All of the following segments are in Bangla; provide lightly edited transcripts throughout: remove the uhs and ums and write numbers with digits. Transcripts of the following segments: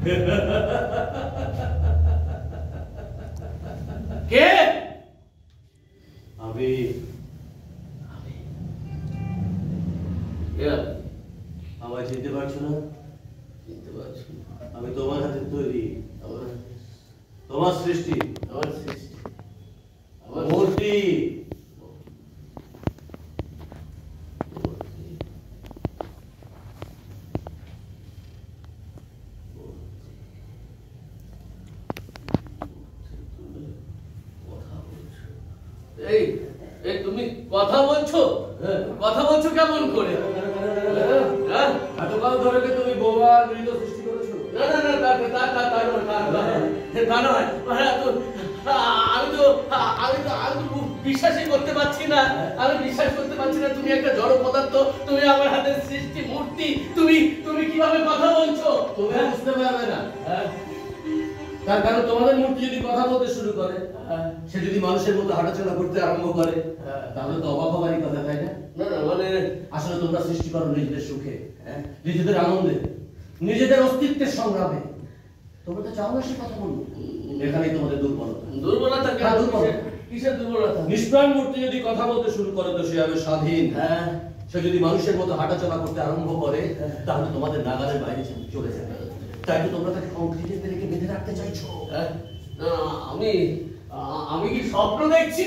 কে? আমি আমায় চিনতে পারছো না? চিনতে পারছি। আমি তোমার হাতে তৈরি, তোমার সৃষ্টি, আমার সৃষ্টি, আমার মূর্তি। এই এই তুমি কথা বলছো? কথা বলছো কেমন করে? এতকাল ধরে কি তুমি বোবা আর মৃত সৃষ্টি করেছো? না না না, তা নয়। আমি তো বিশ্বাসই করতে পারছি না। আমি বিশ্বাস করতে পারছি না তুমি একটা জড় পদার্থ, তুমি আমার হাতের সৃষ্টি মূর্তি, তুমি কিভাবে কথা বলছো? তুমি বুঝতে পারবে না। তার কারণ তোমাদের মূর্তি যদি কথা বলতে শুরু করে, সে যদি মানুষের মতো হাঁটাচলা করতে আরম্ভ করে, তাহলে তো অবাক হবারই কথা, তাই না? না না, মানে আসলে তোমরা সৃষ্টি করো নিজেদের সুখে, নিজেদের আনন্দে, নিজেদের অস্তিত্বের সংগ্রামে। তোমরা তো চাও না সে কথা বলবো। এখানেই তোমাদের দুর্বলতা। দুর্বলতা কেন? কিসের দুর্বলতা? নিষ্প্রাণ মূর্তি যদি কথা বলতে শুরু করে তো সে হবে স্বাধীন। সে যদি মানুষের মতো হাঁটাচলা করতে আরম্ভ করে, তাহলে তোমাদের নাগালের বাইরে চলে যাবে। তাই তো তোমরা তাকে কংক্রিটের পেরেকে বেঁধে রাখতে চাইছো। আমি কি স্বপ্ন দেখছি?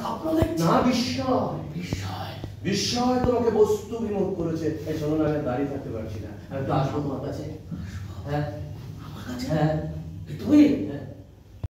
স্বপ্ন দেখছি না, বিস্ময়। বিস্ময় বিস্ময় তোমাকে বস্তু বিমুখ করেছে। এই শোনো না, আমি দাঁড়িয়ে থাকতে পারছি না। আমি তো আসবো তোমার কাছে। আমার কাছে? তুমি